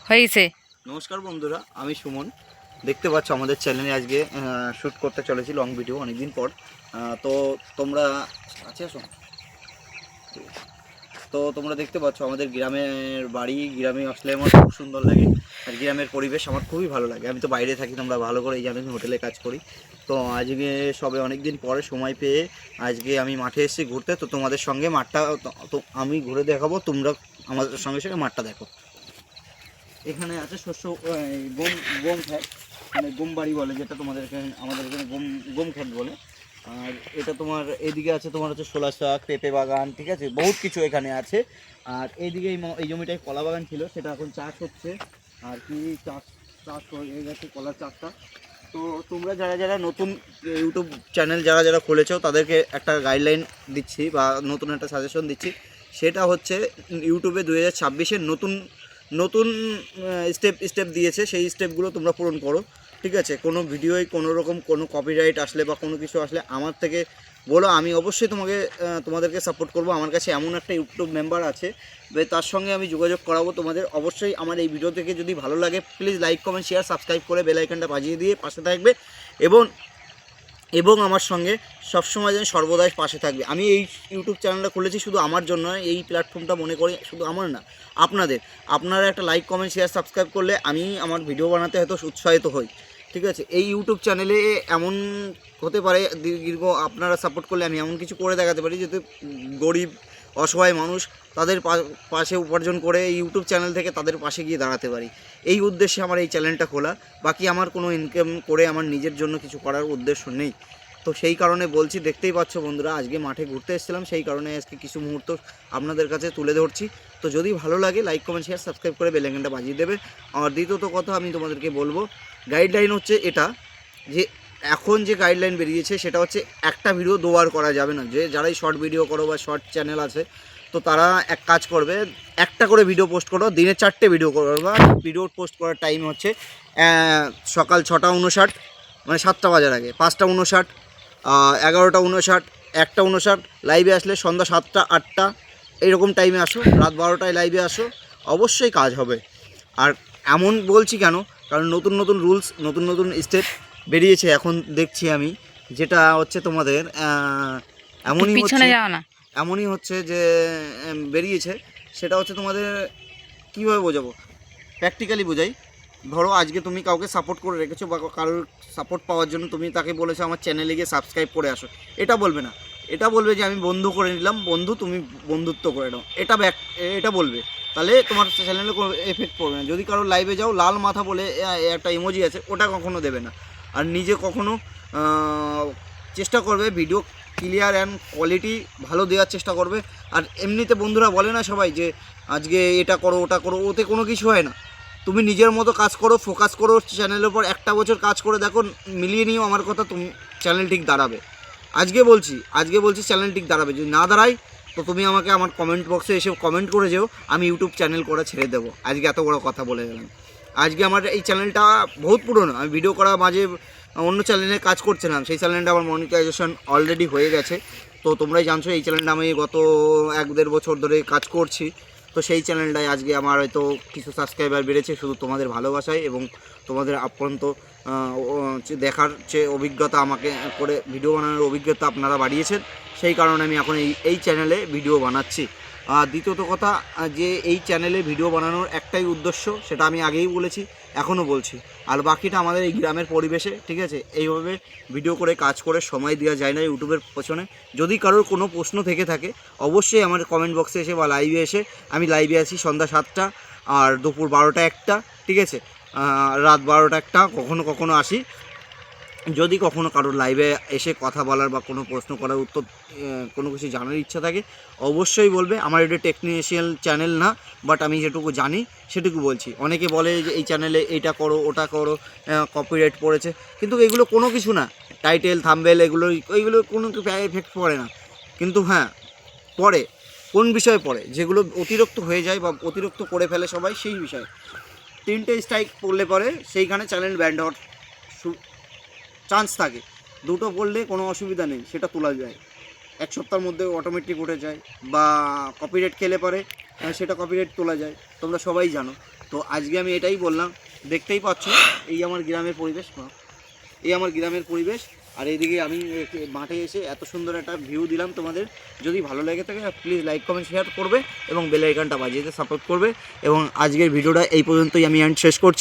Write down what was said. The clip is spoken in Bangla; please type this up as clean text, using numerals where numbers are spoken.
হয়েছে। নমস্কার বন্ধুরা, আমি সুমন। দেখতে পাচ্ছ আমাদের চ্যানেলে আজকে শ্যুট করতে চলেছি লং ভিডিও অনেকদিন পর। তো তোমরা আসো। তো তোমরা দেখতে পাচ্ছ আমাদের গ্রামের বাড়ি। গ্রামে আসলে আমার খুব সুন্দর লাগে, আর গ্রামের পরিবেশ আমার খুবই ভালো লাগে। আমি তো বাইরে থাকি, তোমরা ভালো করেই জানো, আমি হোটেলে কাজ করি। তো আজকে সবে অনেক দিন পরে সময় পেয়ে আজকে আমি মাঠে এসেছি ঘুরতে। তো তোমাদের সঙ্গে মাঠটা তো আমি ঘুরে দেখাবো, তোমরা আমাদের সঙ্গে সঙ্গে মাঠটা দেখো। এখানে আছে শস্য, গম গম খ্যাত, মানে গম বাড়ি বলে, যেটা তোমাদের এখানে, আমাদের এখানে গম গম খ্যাত বলে। আর এটা তোমার এদিকে আছে তোমার হচ্ছে ছোলা শাক, পেঁপে বাগান, ঠিক আছে, বহুত কিছু এখানে আছে। আর এইদিকে এই জমিটায় কলা বাগান ছিল, সেটা এখন চাষ হচ্ছে। আর কি চাষ চাষ হয়ে গেছে কলার চাষটা। তো তোমরা যারা যারা নতুন ইউটিউব চ্যানেল যারা যারা খুলেছো, তাদেরকে একটা গাইডলাইন দিচ্ছি বা নতুন একটা সাজেশন দিচ্ছি। সেটা হচ্ছে ইউটিউবে 2026-এর নতুন নতুন স্টেপ দিয়েছে, সেই স্টেপগুলো তোমরা পূরণ করো, ঠিক আছে। কোনো ভিডিওয় কোনো রকম কোনো কপিরাইট আসলে বা কোনো কিছু আসলে আমার থেকে বলো, আমি অবশ্যই তোমাদেরকে সাপোর্ট করব। আমার কাছে এমন একটা ইউটিউব মেম্বার আছে, তার সঙ্গে আমি যোগাযোগ করাবো তোমাদের। অবশ্যই আমার এই ভিডিও থেকে যদি ভালো লাগে, please like, comment, share, subscribe করে বেল আইকনটা বাজিয়ে দিয়ে পাশে থাকবে, এবং এবং আমার সঙ্গে সবসময় যেন সর্বদাই পাশে থাকবে। আমি এই ইউটিউব চ্যানেলটা খুলেছি শুধু আমার জন্য, এই প্ল্যাটফর্মটা মনে করি শুধু আমার না, আপনারা একটা লাইক, কমেন্ট, শেয়ার, সাবস্ক্রাইব করলে আমি আমার ভিডিও বানাতে হয়তো উৎসাহিত হই, ঠিক আছে। এই ইউটিউব চ্যানেলে এমন হতে পারে দীর্ঘ, আপনারা সাপোর্ট করলে আমি এমন কিছু করে দেখাতে পারি যাতে গরিব অসহায় মানুষ তাদের পাশে উপার্জন করে এই ইউটিউব চ্যানেল থেকে তাদের পাশে গিয়ে দাঁড়াতে পারি। এই উদ্দেশ্যে আমার এই চ্যানেলটা খোলা। বাকি আমার কোনো ইনকাম করে আমার নিজের জন্য কিছু করার উদ্দেশ্য নেই। তো সেই কারণে বলছি, দেখতেই পাচ্ছ বন্ধুরা, আজকে মাঠে ঘুরতে এসেছিলাম, সেই কারণে আজকে কিছু মুহূর্ত আপনাদের কাছে তুলে ধরছি। তো যদি ভালো লাগে, লাইক, কমেন্ট, শেয়ার, সাবস্ক্রাইব করে বেল আইকনটা বাজিয়ে দেবে। আর দ্বিতীয়ত কথা আমি তোমাদেরকে বলবো, গাইডলাইন হচ্ছে এটা, যে এখন যে গাইডলাইন বেরিয়েছে সেটা হচ্ছে একটা ভিডিও দুবার করা যাবে না। যে যারাই শর্ট ভিডিও করো বা শর্ট চ্যানেল আছে, তো তারা এক কাজ করবে, একটা করে ভিডিও পোস্ট করো, দিনে 4টে ভিডিও করো। বা ভিডিও পোস্ট করার টাইম হচ্ছে সকাল 6টা 59, মানে 7টা বাজার আগে, 5টা 59, 11টা 59, 1টা 59, লাইভে আসলে সন্ধ্যা 7টা 8টা এইরকম টাইমে আসো, রাত 12টায় লাইভে আসো, অবশ্যই কাজ হবে। আর এমন বলছি কেন, কারণ নতুন নতুন রুলস, নতুন নতুন স্টেপ বেরিয়েছে এখন দেখছি আমি, যেটা হচ্ছে তোমাদের এমনই হচ্ছে যে বেরিয়েছে, সেটা হচ্ছে তোমাদের কীভাবে বোঝাবো, প্র্যাকটিক্যালি বোঝাই। ধরো আজকে তুমি কাউকে সাপোর্ট করে রেখেছো, বা কারোর সাপোর্ট পাওয়ার জন্য তুমি তাকে বলেছো আমার চ্যানেলে গিয়ে সাবস্ক্রাইব করে আসো, এটা বলবে না। এটা বলবে যে আমি বন্ধু করে নিলাম, বন্ধু তুমি বন্ধুত্ব করে নাও, এটা বলবে। তাহলে তোমার চ্যানেলে কোনো এফেক্ট পড়বে না। যদি কারো লাইভে যাও, লাল মাথা বলে একটা ইমোজি আছে, ওটা কখনো দেবে না। আর নিজে কখনো চেষ্টা করবে ভিডিও ক্লিয়ার অ্যান্ড কোয়ালিটি ভালো দেওয়ার চেষ্টা করবে। আর এমনিতে বন্ধুরা বলে না সবাই যে আজকে এটা করো ওটা করো, ওতে কোনো কিছু হয় না। তুমি নিজের মতো কাজ করো, ফোকাস করো চ্যানেলের উপর, একটা বছর কাজ করে দেখো, মিলিয়ে নিও আমার কথা, তুমি চ্যানেল ঠিক দাঁড়াবে। আজকে বলছি চ্যানেল ঠিক দাঁড়াবে। যদি না দাঁড়ায়, তো তুমি আমাকে আমার কমেন্ট বক্সে এসে কমেন্ট করে যেও, আমি ইউটিউব চ্যানেল করে ছেড়ে দেবো। আজকে এত বড় কথা বলে গেলাম। আজকে আমার এই চ্যানেলটা বহুত পুরনো, আমি ভিডিও করা মাঝে অন্য চ্যানেলে কাজ করছিলাম, সেই চ্যানেলটা আমার মনিটাইজেশন অলরেডি হয়ে গেছে। তো তোমরাই জানছো এই চ্যানেলটা আমি গত 1-1.5 বছর ধরে কাজ করছি। তো সেই চ্যানেলটায় আজকে আমার হয়তো কিছু সাবস্ক্রাইবার বেড়েছে শুধু তোমাদের ভালোবাসায়, এবং তোমাদের আপ্রান্ত দেখার যে অভিজ্ঞতা, আমাকে করে ভিডিও বানানোর অভিজ্ঞতা আপনারা বাড়িয়েছেন, সেই কারণে আমি এখন এই চ্যানেলে ভিডিও বানাচ্ছি। আর দ্বিতীয়ত কথা, যে এই চ্যানেলে ভিডিও বানানোর একটাই উদ্দেশ্য, সেটা আমি আগেই বলেছি, এখনও বলছি। আর বাকিটা আমাদের এই গ্রামের পরিবেশে, ঠিক আছে, এইভাবে ভিডিও করে কাজ করে সময় দেওয়া যায় না ইউটিউবের পেছনে। যদি কারোর কোনো প্রশ্ন থেকে থাকে, অবশ্যই আমার কমেন্ট বক্সে এসে বা লাইভে এসে, আমি লাইভে আছি সন্ধ্যা 7টা আর দুপুর 12টা 1টা, ঠিক আছে, রাত 12টা 1টা, কখনো কখনো আসি। যদি কখনো কারোর লাইভে এসে কথা বলার বা কোনো প্রশ্ন করার উত্তর, কোনো কিছু জানার ইচ্ছা থাকে, অবশ্যই বলবে। আমার এটা টেকনিশিয়াল চ্যানেল না, বাট আমি যেটুকু জানি সেটুকু বলছি। অনেকে বলে যে এই চ্যানেলে এইটা করো ওটা করো, কপিরাইট পড়েছে, কিন্তু এগুলো কোনো কিছু না। টাইটেল, থাম্বনেল, এইগুলো কোনো এফেক্ট পড়ে না। কিন্তু হ্যাঁ, পড়ে। কোন বিষয়ে পড়ে? যেগুলো অতিরিক্ত হয়ে যায় বা অতিরিক্ত করে ফেলে সবাই, সেই বিষয়ে 3টে স্ট্রাইক পড়লে পরে সেইখানে চ্যানেল ব্যান্ড হওয়ার চান্স থাকে। 2টো পড়লে কোনো অসুবিধা নেই, সেটা তোলা যায়, 1 সপ্তাহের মধ্যে অটোমেটিক উঠে যায়। বা কপিরাইট খেলে পরে সেটা কপিরাইট তোলা যায়, তোমরা সবাই জানো। তো তো আজকে আমি এটাই বললাম, দেখতেই পাচ্ছ এই আমার গ্রামের পরিবেশ, এই আমার গ্রামের পরিবেশ। আর এইদিকে আমি মাঠে এসে এত সুন্দর একটা ভিউ দিলাম তোমাদের। যদি ভালো লেগে থাকে প্লিজ লাইক কমেন্ট শেয়ার করবে এবং বেল আইকনটা বাজিয়ে সাপোর্ট করবে। এবং আজকের ভিডিওটা এই পর্যন্তই আমি শেষ করছি।